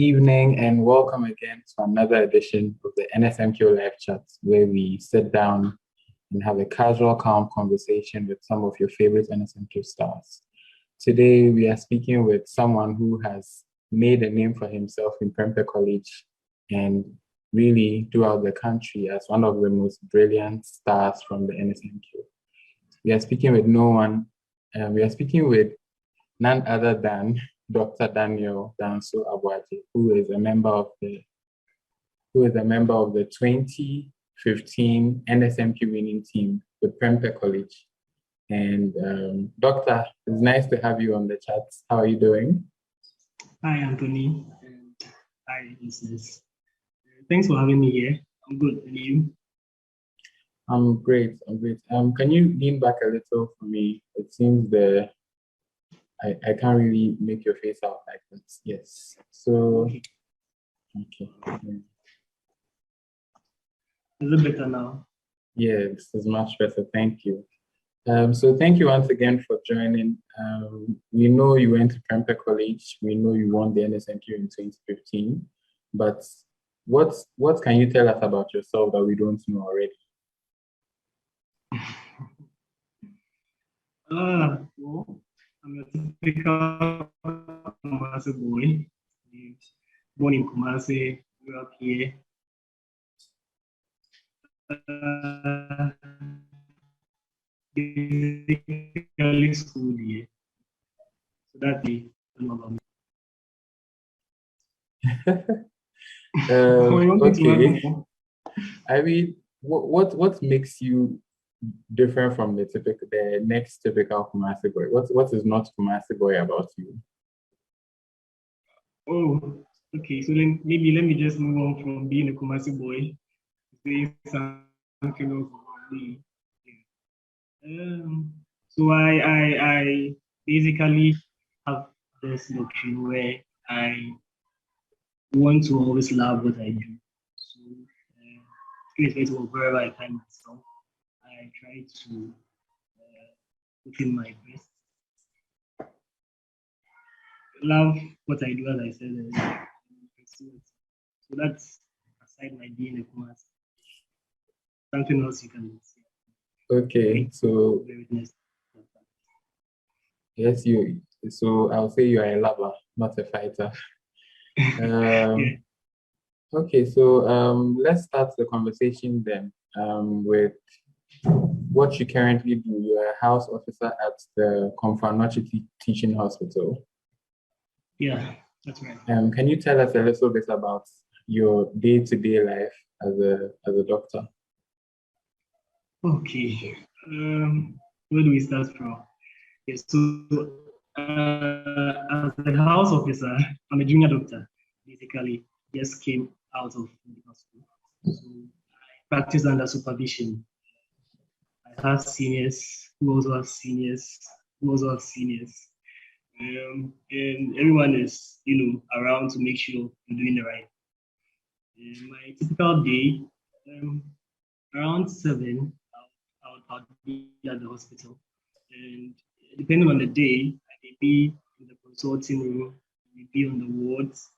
evening and welcome again to another edition of the NSMQ live chat where we sit down and have a casual, calm conversation with some of your favorite NSMQ stars. Today, we are speaking with someone who has made a name for himself in Prempeh College and really throughout the country as one of the most brilliant stars from the NSMQ. We are speaking with none other than Dr. Danso Aboagye, who is a member of the 2015 NSMQ winning team with Prempeh College. And Doctor, it's nice to have you on the chat. How are you doing? Hi, Anthony. And hi, listeners. Thanks for having me here. I'm good. And you? I'm great. Can you lean back a little for me? It seems I can't really make your face out like this. Yes. So, okay. Is it better now? Yeah, this is much better. Thank you. So thank you once again for joining. We know you went to Prempeh College. We know you won the NSMQ in 2015. But what can you tell us about yourself that we don't know already? Well, I'm a typical Kumasi boy. Born in Kumasi, grew up here. Basically school here. So that's the about me. Okay. I mean, what makes you different from the next typical Kumasi boy? What is not Kumasi boy about you? Oh, okay. So then maybe let me just move on from being a Kumasi boy to say something else about me. So I basically have this luxury where I want to always love what I do. So irrespective of wherever I find myself, I try to put in my best. Love what I do, as I said. So that's aside my being a Kumasi. Something else you can see. Okay, so yes, so I'll say you are a lover, not a fighter. Yeah. Okay, so let's start the conversation then with what you currently do. You're a house officer at the Komfanochi Teaching Hospital. Yeah, that's right. Can you tell us a little bit about your day-to-day life as a doctor? Okay. Where do we start from? Yes, so as a house officer, I'm a junior doctor. Basically, just came out of medical school. So I practice under supervision. I have seniors who also have seniors who also have seniors. And everyone is, around to make sure you're doing the right. My typical day, around 7, I'll be at the hospital. And depending on the day, I may be in the consulting room, I may be on the wards,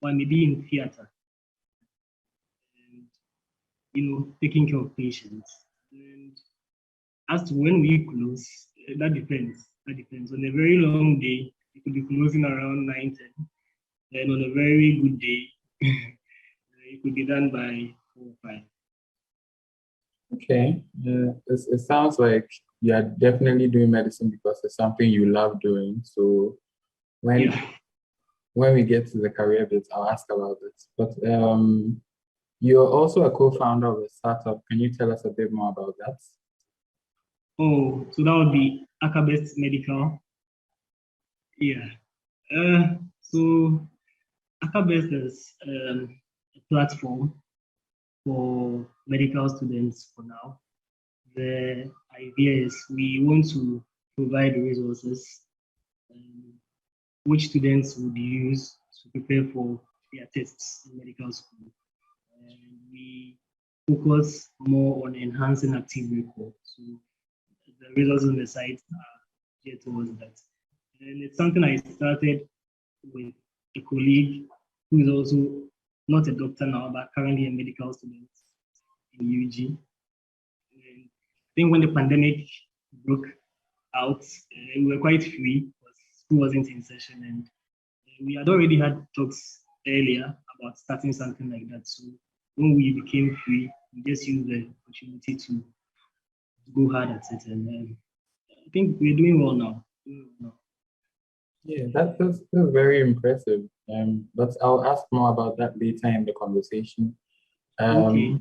or I may be in theater. And, taking care of patients. And as to when we close, that depends. That depends. On a very long day, you could be closing around 9, 10. Then on a very good day, it could be done by 4 or 5. Okay, it sounds like you are definitely doing medicine because it's something you love doing. So when we get to the career bit, I'll ask about it. But you're also a co-founder of a startup. Can you tell us a bit more about that? Oh, so that would be Akabest Medical. Yeah. So Akabest is a platform for medical students for now. The idea is we want to provide resources which students would use to prepare for their tests in medical school. And we focus more on enhancing active recall. So the results on the site are geared towards that. And it's something I started with a colleague who is also not a doctor now, but currently a medical student in UG. And I think when the pandemic broke out, we were quite free because school wasn't in session, and we had already had talks earlier about starting something like that. So when we became free, we just used the opportunity to go hard at it, and I think we're doing well now. Yeah, that's very impressive. But I'll ask more about that later in the conversation. Okay.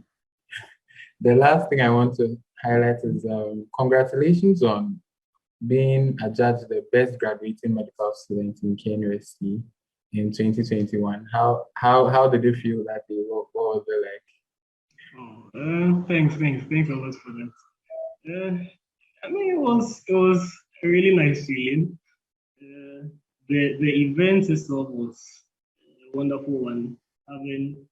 The last thing I want to highlight is congratulations on being adjudged the best graduating medical student in KNUST in 2021. How did you feel that day? What was it like? Oh, thanks a lot for that. I mean, it was a really nice feeling. The event itself was a wonderful one. Having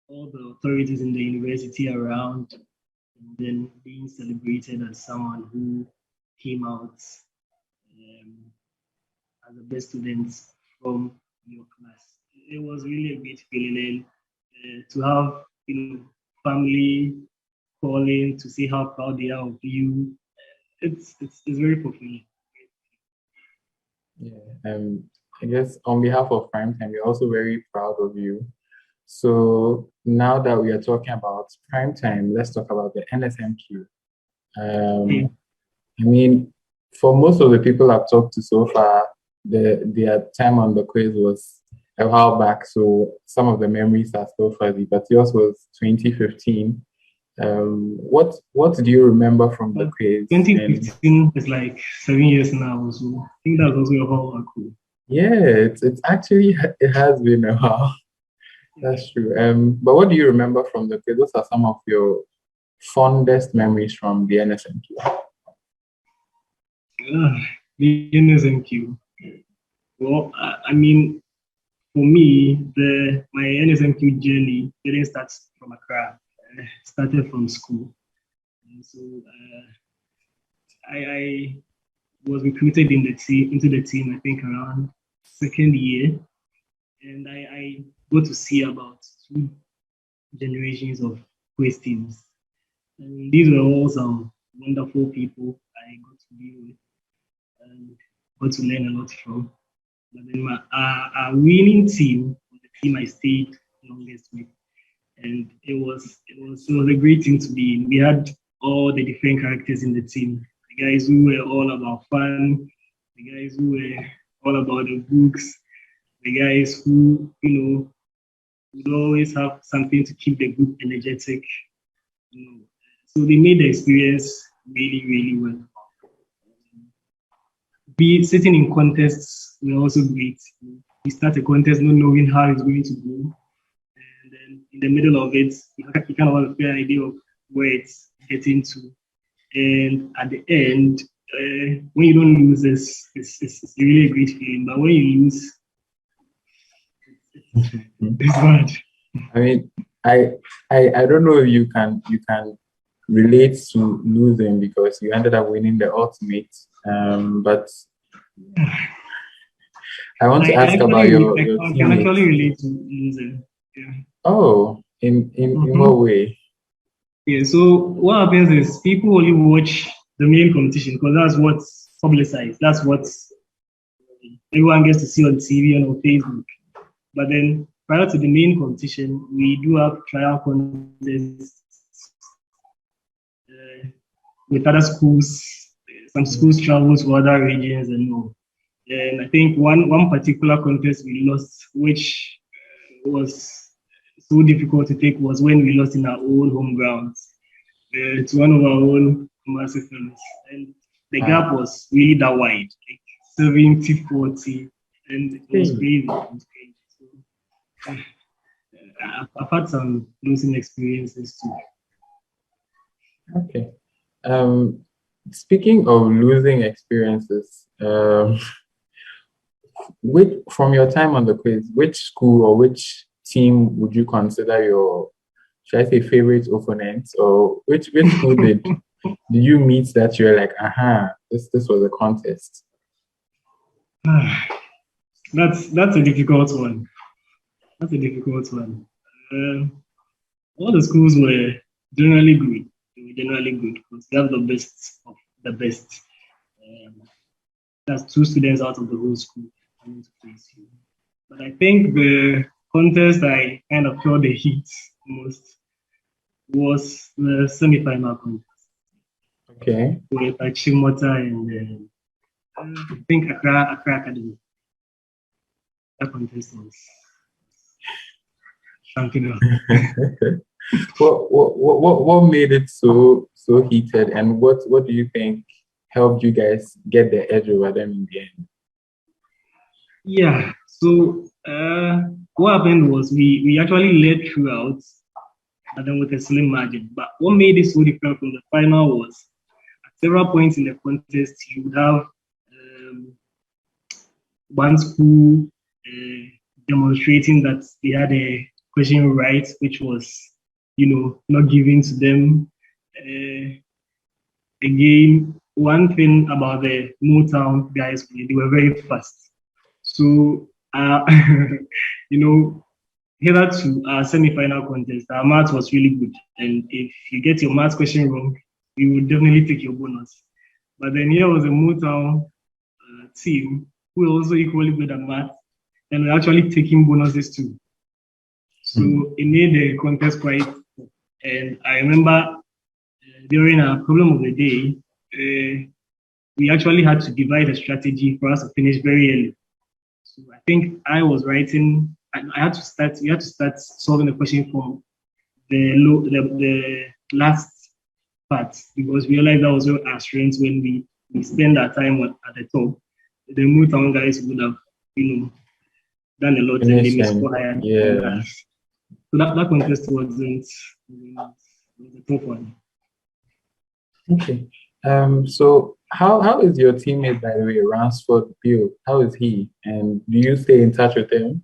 all the authorities in the university around, and then being celebrated as someone who came out as the best students from your class. It was really a great feeling, and to have family calling to see how proud they are of you. It's very fulfilling. Yeah, I guess on behalf of Primetime, we're also very proud of you. So now that we are talking about Primetime, let's talk about the NSMQ. Okay. I mean, for most of the people I've talked to so far, their time on the quiz was a while back, so some of the memories are still fuzzy, but yours was 2015. What do you remember from the quiz? 2015 is like 7 years now, so I think that's also a whole lot cool. Yeah, it's actually it has been a while. That's true. But what do you remember from the quiz? Those are some of your fondest memories from the NSMQ. The NSMQ. Well, I mean, for me, my NSMQ journey didn't start from Accra. It started from school. And so I was recruited into the team, I think around second year. And I got to see about 2 generations of quiz teams. And these were all some wonderful people I got to be with and got to learn a lot from. But then our winning team was the team I stayed longest with, and it was a great team to be in. We had all the different characters in the team. The guys who were all about fun, the guys who were all about the books, the guys who would always have something to keep the group energetic. So they made the experience really, really well. Be sitting in contests were also great. You start a contest not knowing how it's going to go, and then in the middle of it, you kind of have a fair idea of where it's getting to. And at the end, when you don't lose, it's really a great feeling. But when you lose, it's bad. I mean, I don't know if you can relate to losing because you ended up winning the ultimate. But I want to ask about your teammates. I can actually relate to losing. Yeah. Oh, in what way? Yeah, so what happens is people only watch the main competition because that's what's publicized. That's what everyone gets to see on TV and on Facebook. But then prior to the main competition, we do have trial contests with other schools. Some schools travel to other regions and all. And I think one particular contest we lost, which was so difficult to take, was when we lost in our own home grounds to one of our own massive fellows. And the gap was really that wide, like 70-40, and it was crazy. So, I've had some losing experiences too. Okay. Speaking of losing experiences, from your time on the quiz, which school or which team would you consider your, should I say, favorite opponent, or which school did you meet that you're like, this was a contest? That's a difficult one. That's a difficult one. All the schools were generally good. They were generally good because they have the best of the best. Um, that's two students out of the whole school coming to place you. But I think the contest I kind of felt the heat most was the semi-final contest Okay. with Achimota and I think Accra Academy. That contest was something else. What made it so heated, and what do you think helped you guys get the edge over them in the end? Yeah. So what happened was we actually led throughout, but then with a slim margin. But what made it so different from the final was at several points in the contest you would have one school demonstrating that they had a question right, which was, not given to them. Again, one thing about the Motown guys, they were very fast. So, hitherto our semi-final contest, our math was really good. And if you get your math question wrong, you will definitely take your bonus. But then here was a Motown team who were also equally good at math and were actually taking bonuses too. So it made the contest quite tough. And I remember during our problem of the day, we actually had to divide a strategy for us to finish very early. So I think I was writing, we had to start solving the question from the last part because we realized that was our strength when we spend our time at the top. The Motown guys would have, done a lot and they missed for higher. Yeah. So that contest wasn't a tough one. Okay. So how is your teammate, by the way, Ransford Bill? How is he? And do you stay in touch with him?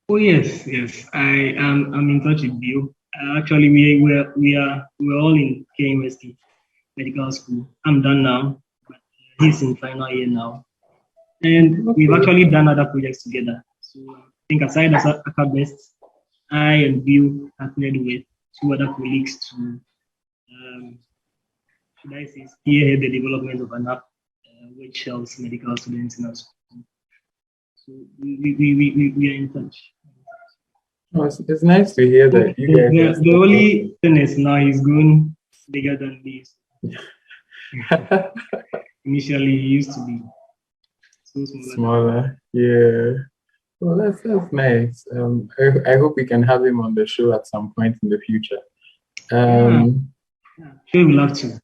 Oh yes. I'm in touch with Bill. Actually, we're all in KMST medical school. I'm done now, but he's in final year now, and we've actually done other projects together. So I think aside as Akabest, I and Bill partnered with two other colleagues to should I say spearhead the development of an app which helps medical students in our school. So we are in touch. Oh, it's nice to hear that you guys. The only thing is now he's grown bigger than this. Initially, he used to be so smaller. Yeah. Well, that's nice. I hope we can have him on the show at some point in the future. Sure, we'd love to.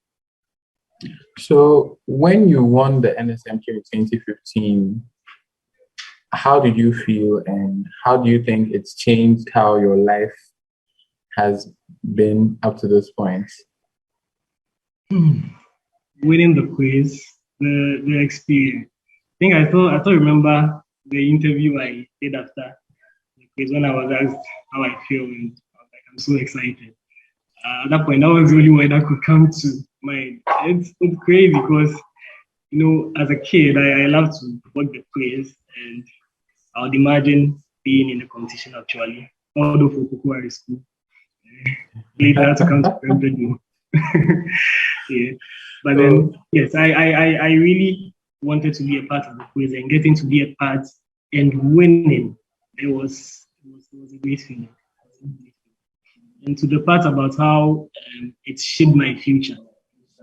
So when you won the NSMQ in 2015, how did you feel, and how do you think it's changed how your life has been up to this point? Winning the quiz, the experience. I think I thought remember the interview I did after the quiz when I was asked how I feel, and I was like, I'm so excited. At that point, that was the only word that could come to mind. It's crazy because, as a kid, I love to work the quiz, and I would imagine being in a competition actually, although for Kukuari school. Later, I had to come to Prempeh. Yeah. But then, yes, I really wanted to be a part of the quiz, and getting to be a part and winning, it was a great feeling. And to the part about how it shaped my future.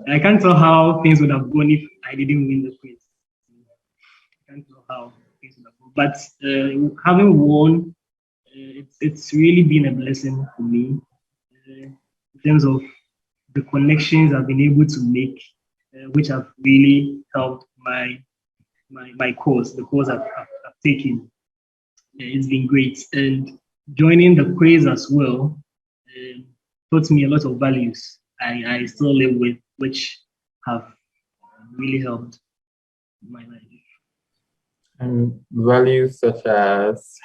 I can't tell how things would have gone if I didn't win the quiz. I can't tell how things would have gone. But having won, it's really been a blessing for me in terms of the connections I've been able to make, which have really helped my course, the course I've taken. It's been great. And joining the quiz as well taught me a lot of values I still live with, which have really helped my life. And values such as?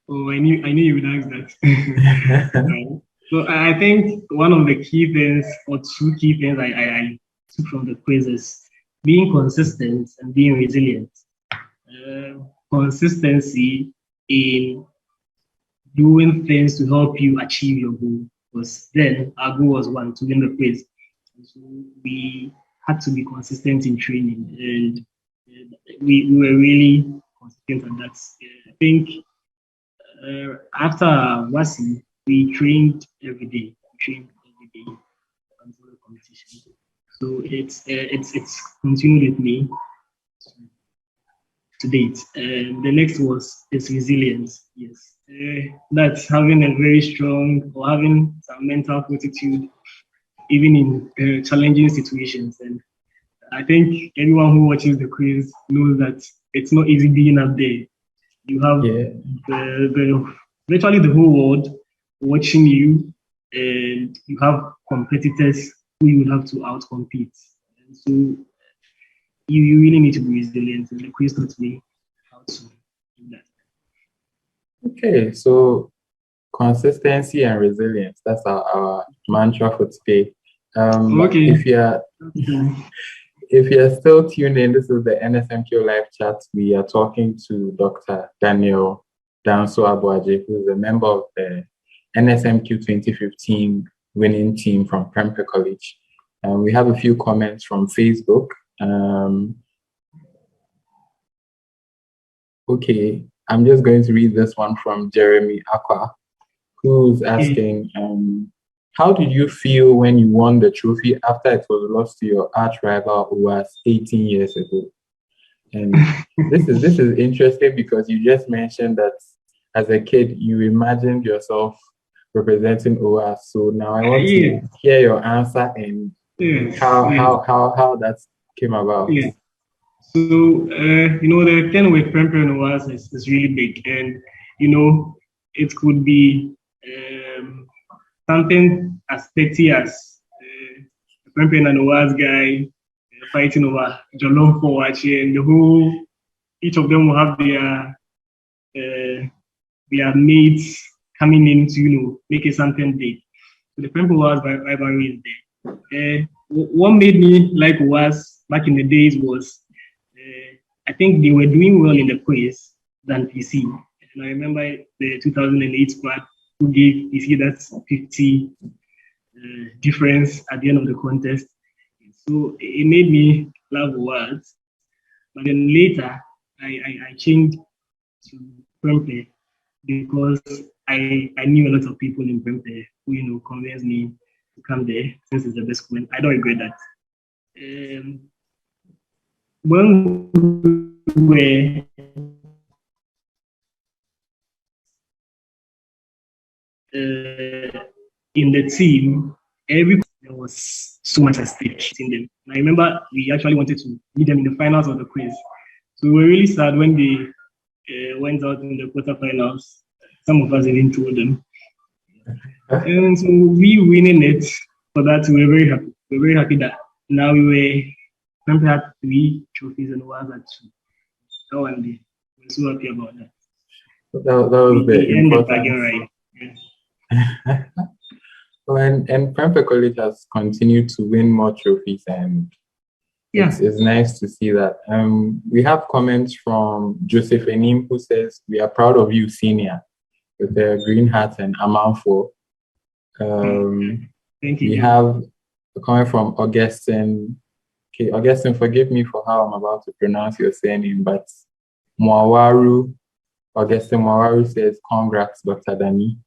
Oh, I knew you would ask that. So I think one of the key things, or two key things I took from the quiz is being consistent and being resilient. Consistency in doing things to help you achieve your goal. Because then our goal was one, to win the quiz. And so we had to be consistent in training, and we were really consistent at that. I think after WASI, we trained every day. We trained every day until the competition. So it's continued with me to date. The next is resilience. Yes, that's having a very strong, or having some mental fortitude, even in challenging situations. And I think anyone who watches the quiz knows that it's not easy being up there. You have virtually the whole world watching you, and you have competitors who you will have to outcompete. And so you really need to be resilient, and the quiz taught me how to do that. Okay, so consistency and resilience, that's our mantra for today. Okay. If you're still tuned in, this is the NSMQ live chat. We are talking to Dr. Danso Aboagye, who is a member of the NSMQ 2015 winning team from Prempeh College. We have a few comments from Facebook. Okay, I'm just going to read this one from Jeremy Aqua, who's asking, how did you feel when you won the trophy after it was lost to your arch rival who was 18 years ago? And this is interesting because you just mentioned that as a kid you imagined yourself representing OAS. So now I want to hear your answer and how that came about. Yeah. So the thing with Prempeh and OAS is really big, and it could be something as petty as Prempeh and OAS guy fighting over Jollof for watching, and the whole, each of them will have their mates coming in to make it something big. So the Prempeh OAS rivalry is there. What made me like OAS back in the days was I think they were doing well in the quiz than PC. And I remember the 2008 squad who gave PC that 50 difference at the end of the contest. So it made me love words. But then later, I changed to Prempeh because I knew a lot of people in Prempeh who convinced me to come there since it's the best school. I don't regret that. When we were in the team, there was so much at stake in them. I remember we actually wanted to meet them in the finals of the quiz. So we were really sad when they went out in the quarterfinals. Some of us even told them. And so we winning it for that, we were very happy. We were very happy that now Prempeh had 3 trophies and OAS had 2. That one day, we're so happy about that. That was the important. Right. Yeah. And Prempeh College has continued to win more trophies, and it's nice to see that. We have comments from Joseph Enim, who says, "We are proud of you, senior," with the green hat and Amanfo. Thank you. We have a comment from Augustine. Okay, Augustine, forgive me for how I'm about to pronounce your surname, but Augustine Mwawaru says, "Congrats, Dr. Dani."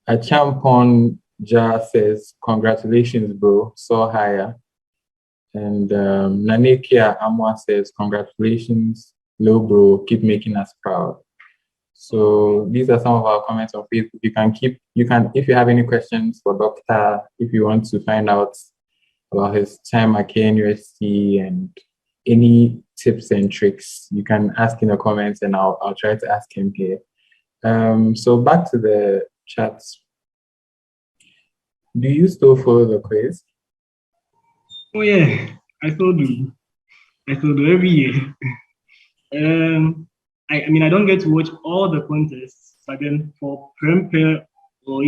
Achampon Ja says, "Congratulations, bro, so higher." And Nanekia Amwa says, "Congratulations, low bro, keep making us proud." So these are some of our comments on Facebook. You can, if you have any questions for Doctor, if you want to find out about his time at KNUST and any tips and tricks, you can ask in the comments, and I'll try to ask him here. So back to the chats. Do you still follow the quiz? Oh yeah, I still do. Every year. I don't get to watch all the contests, but then for Prempeh or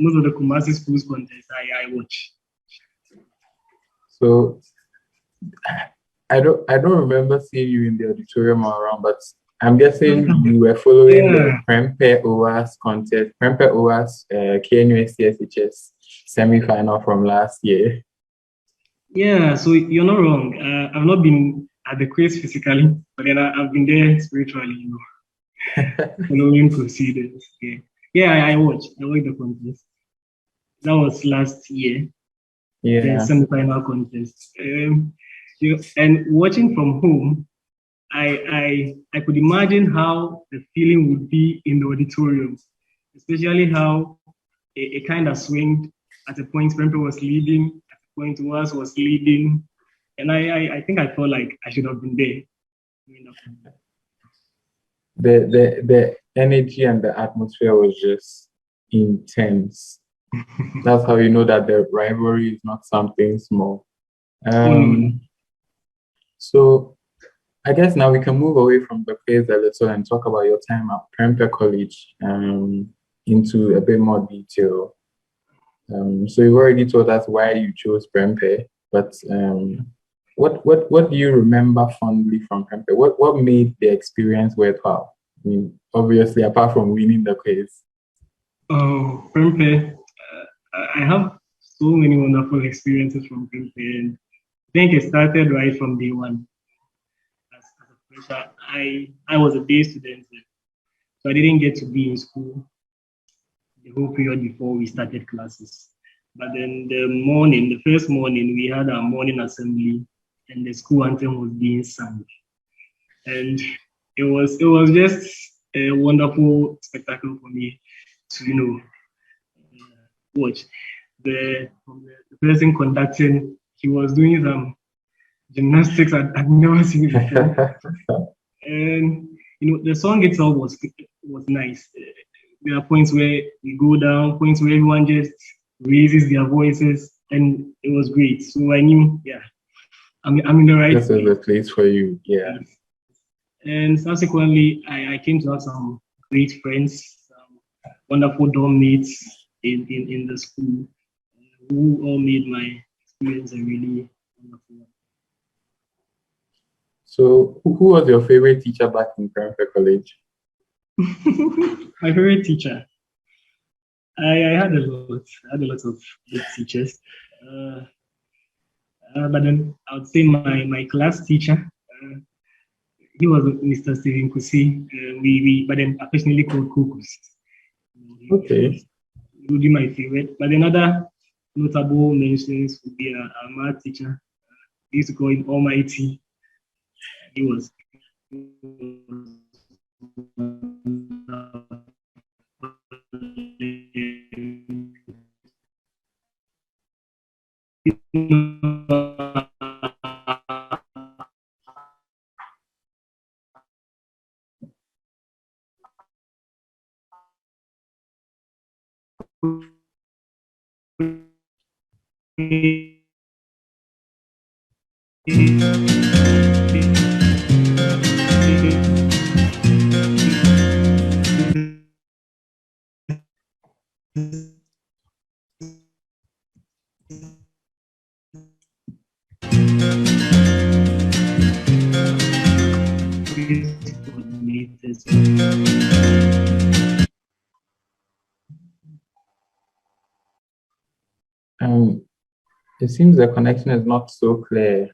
most of the Kumasi schools contests, I watch. So I don't remember seeing you in the auditorium or around, but I'm guessing you were following the Yeah. Prempeh OAS contest, Prempeh OAS KNUST semi-final from last year. Yeah, so you're not wrong. I've not been at the quiz physically, but then I've been there spiritually, following proceedings. Yeah, yeah, I watched the contest. That was last year, the Yeah. semi-final contest. And watching from home, I could imagine how the feeling would be in the auditorium, especially how it kind of swinged at a point. Prempeh was leading, at a point was leading, and I think I felt like I should have been there. The energy and the atmosphere was just intense. That's how you know that the rivalry is not something small. So I guess now we can move away from the quiz a little and talk about your time at Prempeh College into a bit more detail. So you've already told us why you chose Prempeh, but what do you remember fondly from Prempeh? What made the experience worthwhile? I mean, obviously, apart from winning the quiz. Oh, Prempeh, I have so many wonderful experiences from Prempeh, and I think it started right from day one. As a fresher, I was a day student, so I didn't get to be in school the whole period before we started classes. But then the first morning, we had our morning assembly, and the school anthem was being sung, and it was just a wonderful spectacle for me to watch. The person conducting, he was doing some gymnastics I'd never seen before, and the song itself was nice. There are points where we go down, points where everyone just raises their voices, and it was great. So I knew, yeah, I'm in the right place. This is the place for you, yeah. And subsequently, I came to have some great friends, some wonderful dorm mates in the school, who all made my experience a really wonderful one. So, who was your favorite teacher back in Prempeh College? My favorite teacher. I had a lot of good teachers. But then I would say my class teacher, he was Mr. Stephen Kusi. But then affectionately called Kukus. Okay. He would be my favorite. But another notable mentions would be our math teacher. We used to call him Almighty. He was It seems the connection is not so clear,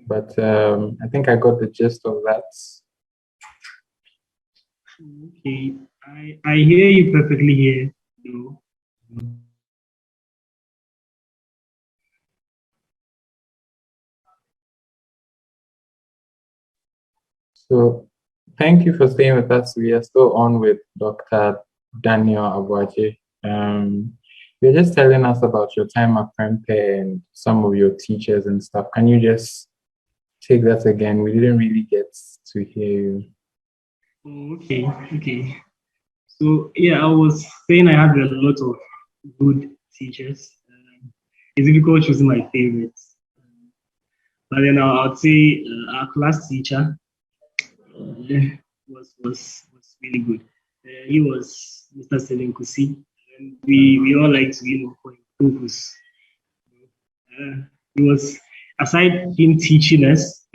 but I think I got the gist of that. Okay, I hear you perfectly here. So thank you for staying with us. We are still on with Dr. Danso Aboagye. You're just telling us about your time at Prempeh and some of your teachers and stuff. Can you just take that again? We didn't really get to hear you. Okay. So yeah, I was saying I had a lot of good teachers. It's difficult choosing my favorites, but then I'd say our class teacher was really good. He was Mr. Selenkusi, and we all like to focus. He was, aside him teaching us,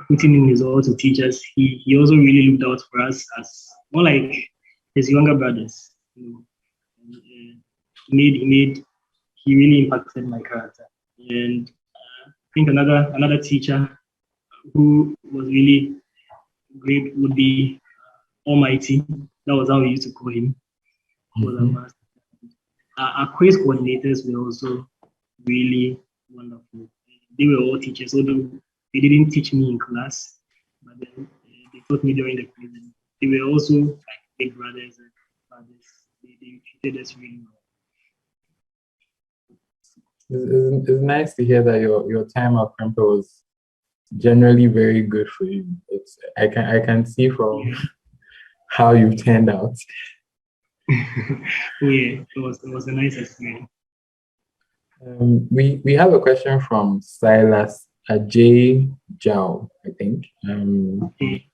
putting in his all to teach us. He also really looked out for us as more like his younger brothers. And, he really impacted my character. And I think another teacher who was really great would be Almighty. That was how we used to call him. Mm-hmm. Our quiz coordinators were also really wonderful. They were all teachers, although they didn't teach me in class, but then they taught me during the quiz. They were also like big brothers and fathers. They treated us really well. It's nice to hear that your time at Prempeh was generally very good for you. I can see from how you've turned out. Yeah, it was a nice experience. We have a question from Silas Ajay Jao, I think.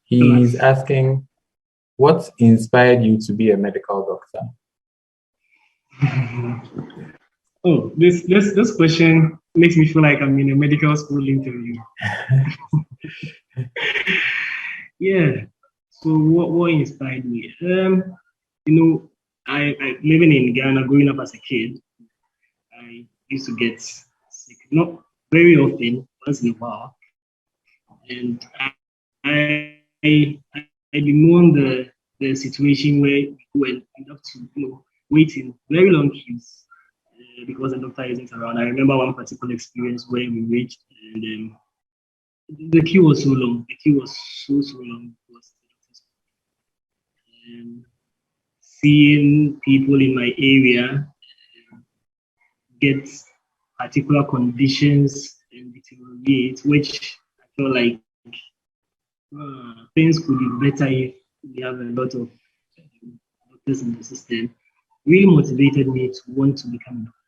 He's asking, what inspired you to be a medical doctor? Oh, this question makes me feel like I'm in a medical school interview. Yeah. So what inspired me? I living in Ghana, growing up as a kid, I used to get sick, not very often, once in a while, and I bemoan the situation where you have to wait in very long queues because the doctor isn't around. I remember one particular experience where we reached and the queue was so long. The queue was so long because seeing people in my area get particular conditions and deteriorate, which I felt like things could be better if we have a lot of doctors in the system, really motivated me to want to become a doctor.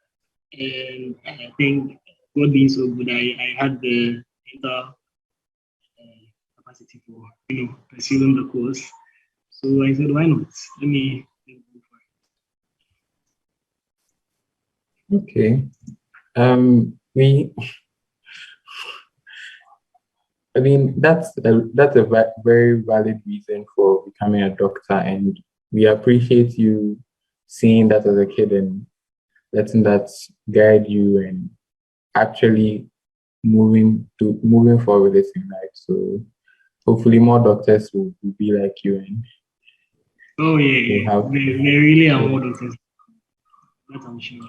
And I think God being so good, I had the mental capacity for pursuing the course. So I said, why not? Let me go for it. Okay. I mean, that's a very valid reason for becoming a doctor, and we appreciate you seeing that as a kid and letting that guide you and actually moving forward with it in life. So hopefully more doctors will be like you and they really are more doctors. That I'm sure.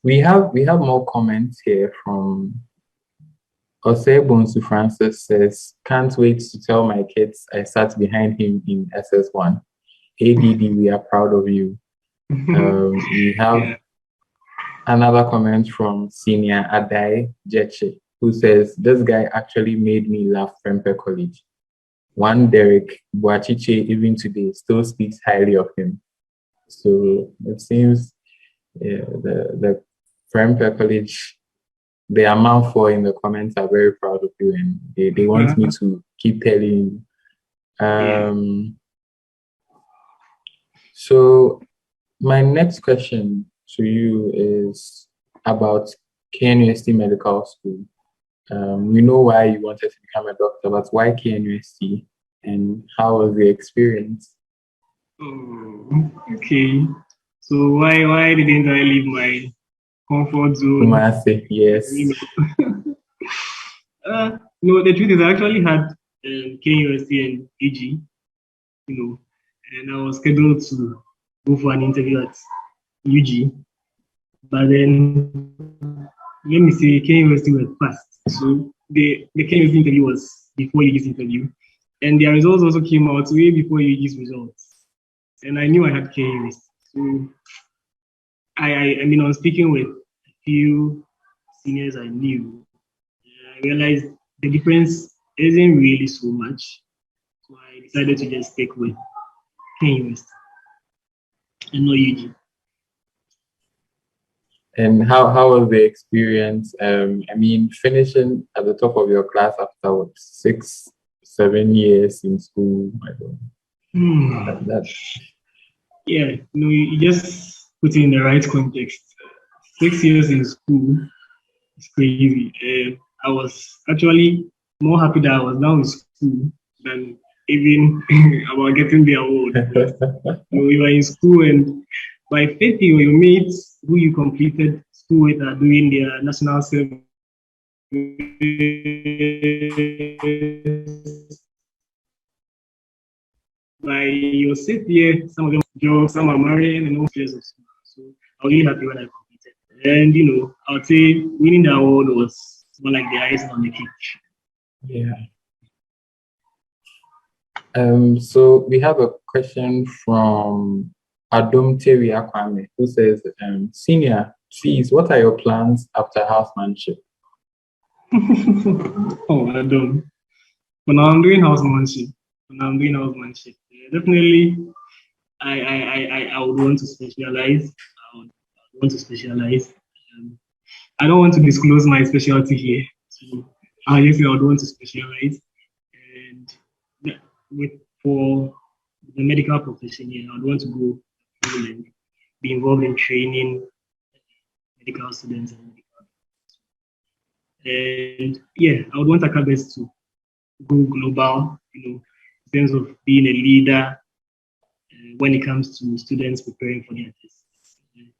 We have more comments here from Osebonsu Francis says, can't wait to tell my kids I sat behind him in SS1. ADD, we are proud of you. We have another comment from Senior Adai Jeche, who says, this guy actually made me laugh Prempeh College. One Derek Boachiche, even today, still speaks highly of him. So it seems the Prempeh College, the amount for in the comments are very proud of you and they want me to keep telling you. So my next question to you is about KNUST Medical School. We know why you wanted to become a doctor, but why KNUST and how was the experience? Oh, okay. So why didn't I leave my comfort zone? Yes. No, the truth is I actually had KUST and AG, and I was scheduled to go for an interview at UG. But then, let me say, KUST were fast. So the KUST interview was before UG's interview. And their results also came out way before UG's results. And I knew I had KUST. So I mean, on speaking with a few seniors I knew, I realized the difference isn't really so much. So I decided to just stick with KUST and not UG. And how was the experience? I mean, finishing at the top of your class after what, 6-7 years in school? I don't know. Yeah, you just put it in the right context. 6 years in school is crazy. I was actually more happy that I was now in school than even about getting the award. You were in school, and by faith, your mates who you completed school with are doing their national service. By your sixth year, some of them jobs, some are marrying, and all years of school. So I was really happy when I completed. And I would say winning the award was more like the icing on the cake. Yeah. So we have a question from Adum Terry Akwame, who says, Senior, please, what are your plans after housemanship? Oh, I don't. When I'm doing housemanship, definitely, I would want to specialize. I would want to specialize. I don't want to disclose my specialty here, so I just say I would want to specialize. And with for the medical profession here, I would want to go and be involved in training medical students and yeah, I would want Akabest to go global, in terms of being a leader when it comes to students preparing for their tests.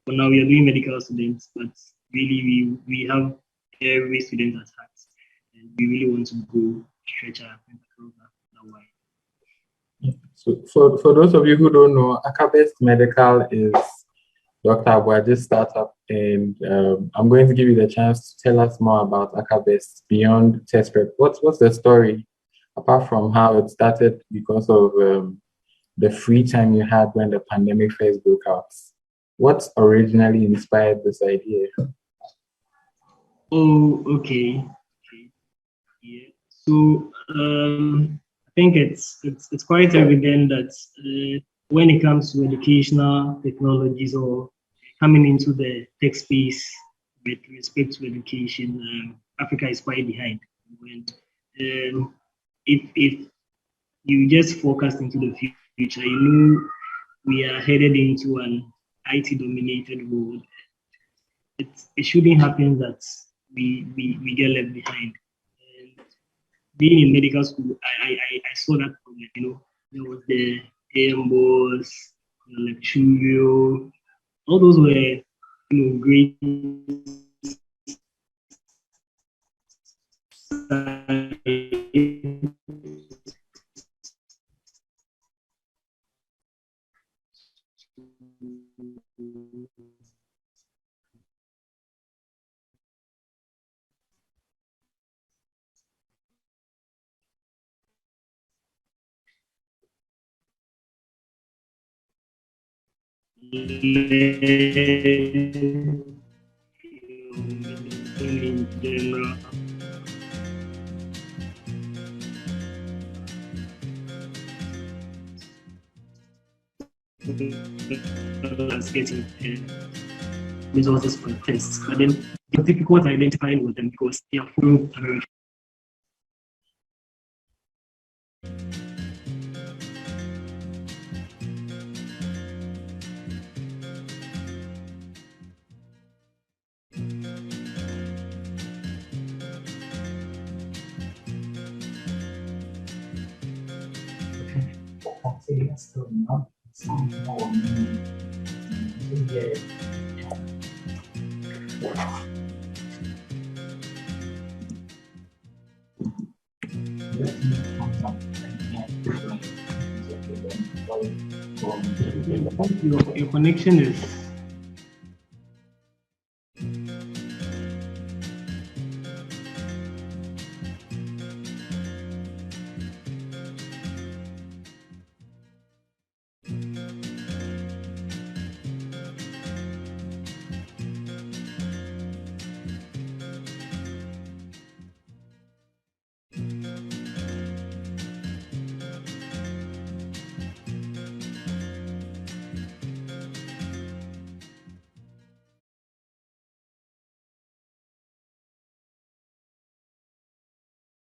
For now, we are doing medical students, but really we have every student at heart, and we really want to go stretch our that way. So for those of you who don't know, Akabest Medical is Dr. Aboagye's startup, and I'm going to give you the chance to tell us more about Akabest beyond test prep. What's the story, apart from how it started because of the free time you had when the pandemic first broke out? What originally inspired this idea? Oh, okay. Yeah. So I think it's quite evident that when it comes to educational technologies or coming into the tech space with respect to education, Africa is quite behind. And if you just focus into the future, we are headed into an IT-dominated world. It shouldn't happen that we get left behind. And being in medical school, I saw that problem. There was the AMBOS, Lecturio, all those were great. In general. Getting resources for tests, but then it's difficult identifying with them because they are full. Your connection is.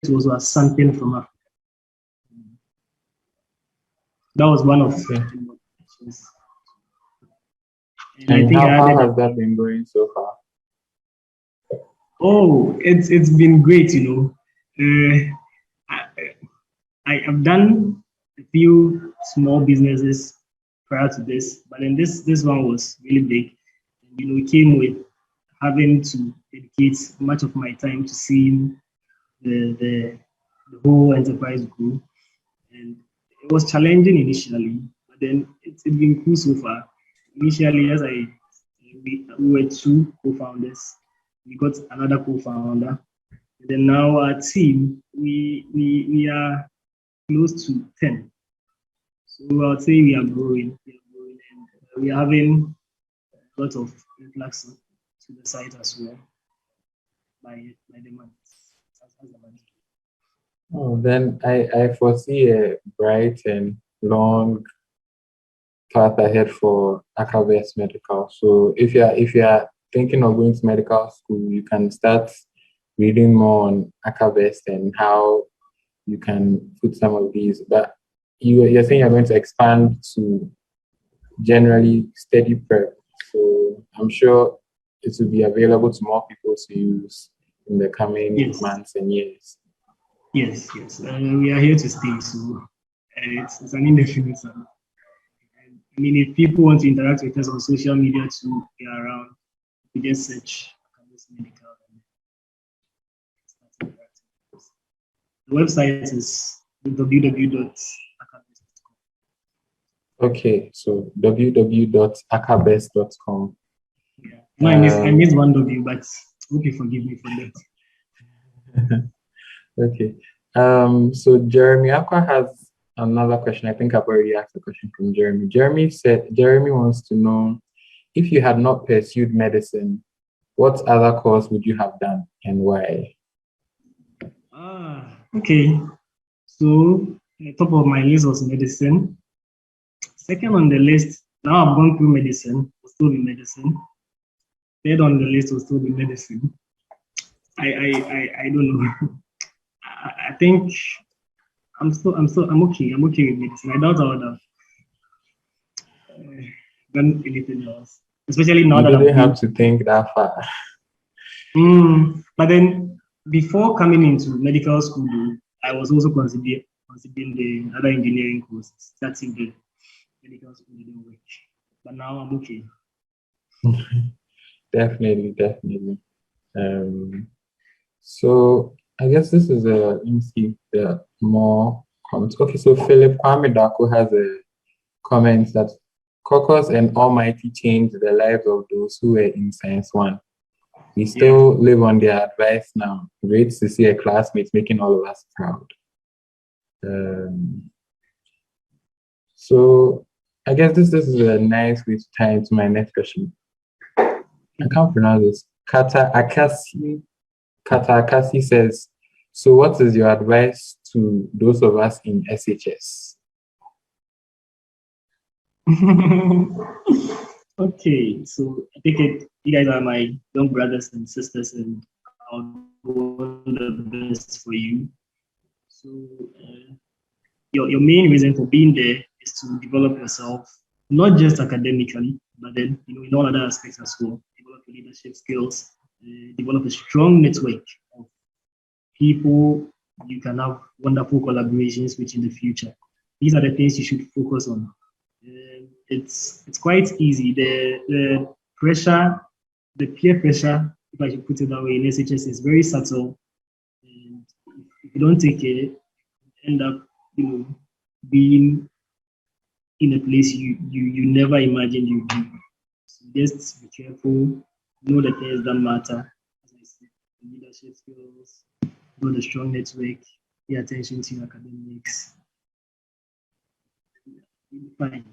It was something from Africa. That was one of the motivations. And I think how has that been going so far? Oh, it's been great, I, I have done a few small businesses prior to this, but then this one was really big. It came with having to dedicate much of my time to seeing the whole enterprise grow. And it was challenging initially, but then it's been cool so far. Initially, we were two co-founders. We got another co-founder. And then now our team, we are close to 10. So I would say we are growing, and we are having a lot of influx to the site as well by the month. Oh, then I foresee a bright and long path ahead for Akabest Medical. So if you are thinking of going to medical school, you can start reading more on Akabest and how you can put some of these. But you're saying you're going to expand to generally steady prep. So I'm sure it will be available to more people to use in the coming months and years. Yes. We are here to stay, so it's an indefinite. I mean, if people want to interact with us on social media to be around, you just search Akabest Medical. The website is www.akabest.com. Okay, so www.akabest.com. Yeah, no, I missed one W, but hope you forgive me for that. Okay. So Jeremy Aqua has another question. I think I've already asked a question from Jeremy. Jeremy wants to know, if you had not pursued medicine, what other course would you have done and why? Okay. So the top of my list was medicine. Second on the list, now I've gone through medicine, will still be medicine. Third on the list will still be medicine. I don't know. I think I'm okay. I'm okay with medicine. I doubt I would have done anything else, especially now that you didn't have to think that far. But then before coming into medical school, I was also considering the other engineering courses. That's if the medical school didn't work. But now I'm okay. Definitely. So I guess this is let me see the more comments. Okay, so Philip Kwame has a comment that Caucus and Almighty changed the lives of those who were in Science 1. We still live on their advice now. Great to see a classmate making all of us proud. So I guess this is a nice way to tie into my next question. I can't pronounce this. Kata Akasi says, so what is your advice to those of us in SHS? Okay, so I think you guys are my young brothers and sisters, and I'll do the best for you. So your main reason for being there is to develop yourself, not just academically, but then in all other aspects as well. Develop your leadership skills, develop a strong network of people you can have wonderful collaborations with in the future. These are the things you should focus on. It's quite easy. The pressure, the peer pressure, if I should put it that way, in SHS is very subtle. And if you don't take care, end up being in a place you never imagined you'd be. So just be careful, know the things that matter. As I said, the leadership skills, build a strong network, pay attention to your academics. Fine.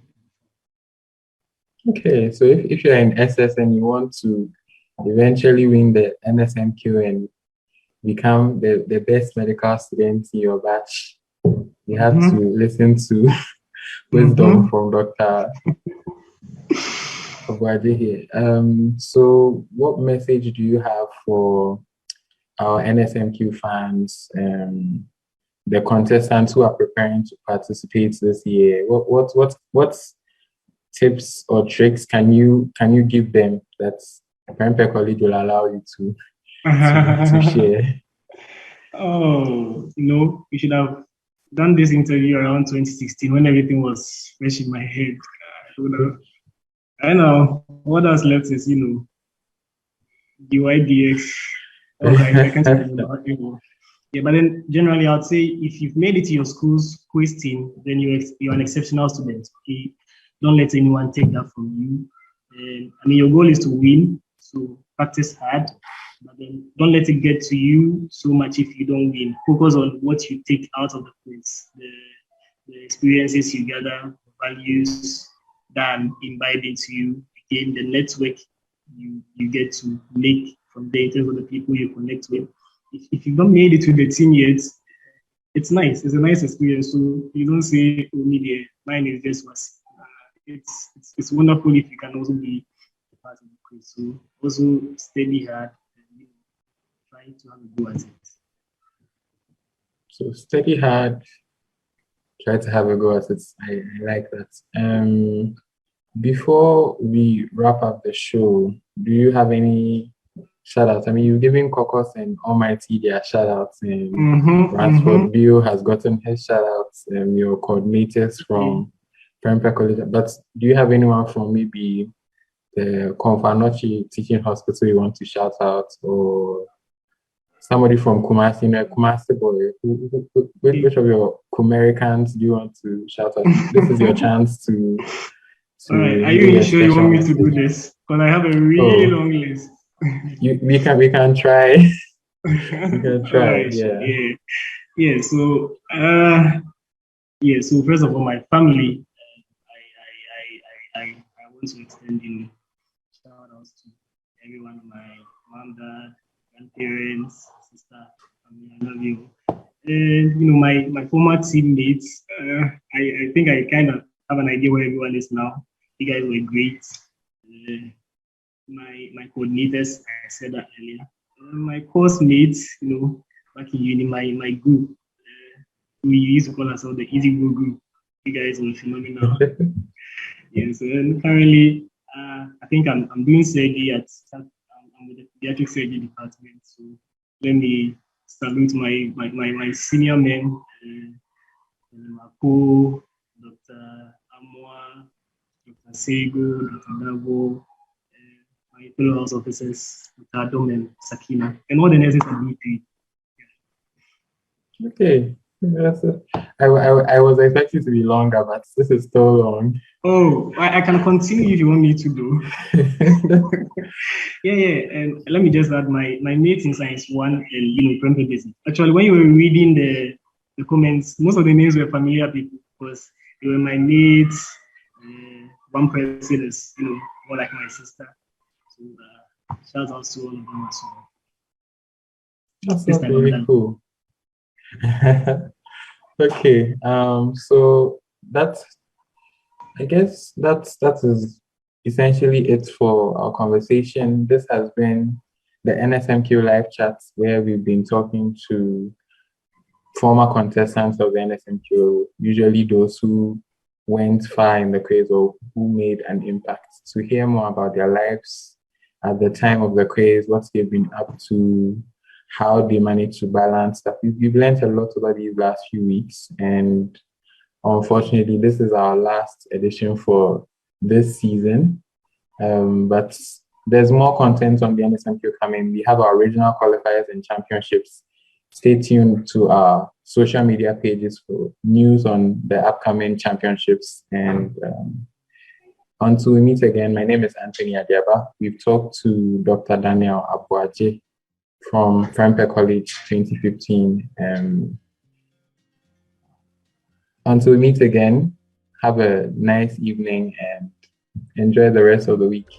Okay, so if you're in SS and you want to eventually win the NSMQ and become the best medical student in your batch, you have to listen to wisdom from Dr. Aboagye here. So what message do you have for our NSMQ fans, the contestants who are preparing to participate this year? What tips or tricks can you give them that Prempeh College will allow you to share? Oh, we should have done this interview around 2016 when everything was fresh in my head. I know what has left is, DYDX. I can't remember anymore. Yeah, but then generally, I'd say if you've made it to your school's quiz team, then you're an exceptional student. Okay, don't let anyone take that from you. And I mean, your goal is to win, so practice hard. But then don't let it get to you so much if you don't win. Focus on what you take out of the quiz, the experiences you gather, values that imbibe into you, again, the network you get to make from there in terms of the people you connect with. If you've not made it to the team yet, it's nice. It's a nice experience. So you don't say, oh, media, mine is just was. It's wonderful if you can also be a part of the quiz. So also study hard and try to have a go at it. So study hard, try to have a go at it. I like that. Before we wrap up the show, do you have any shout outs? I mean, you've given Cocos and Almighty their shout outs, and Ransford Bio has gotten his shout outs, and your coordinators from Prempeh College. But do you have anyone from maybe the Konfanochi Teaching Hospital you want to shout out, or somebody from Kumasi, Kumasi boy? Which of your Kumericans do you want to shout out? This is your chance to. All right. Are you really sure you want me to do this? Because I have a really long list. We can try. We can try. Right. Yeah. So so first of all, my family, I want to extend shout outs to everyone, my mom, dad, grandparents, sister, family. I love you. And my former teammates, I think I kind of have an idea where everyone is now. You guys were great. My coordinators, I said that earlier. My course mates, back in uni, my group, we used to call ourselves the Easy Go group. You guys were phenomenal. Yes, and currently, I think I'm doing surgery I'm with the pediatric surgery department. So let me salute my senior men, Mako, Dr. Amwa, Dr. Sego, Dr. Davo, my fellow house officers, Dr. Adom and Sakina, and all the nurses at B3. Okay. I was expecting to be longer, but this is still long. Oh, I can continue if you want me to do. Yeah. And let me just add my mates in science 1 and Prempeh business. Actually, when you were reading the comments, most of the names were familiar people because they were my mates. One person is more like my sister. So shout out to all of them as well. That's really cool. Okay, so I guess that is essentially it for our conversation. This has been the NSMQ live chats where we've been talking to former contestants of the NSMQ, usually those who went far in the quiz or who made an impact, to hear more about their lives at the time of the quiz, what they've been up to, how they manage to balance stuff. We've learned a lot over these last few weeks, and unfortunately, this is our last edition for this season. But there's more content on the NSMQ coming. We have our regional qualifiers and championships. Stay tuned to our social media pages for news on the upcoming championships. And until we meet again, my name is Anthony Adiaba. We've talked to Dr. Danso Aboagye from Prempeh College 2015. Until we meet again, have a nice evening and enjoy the rest of the week.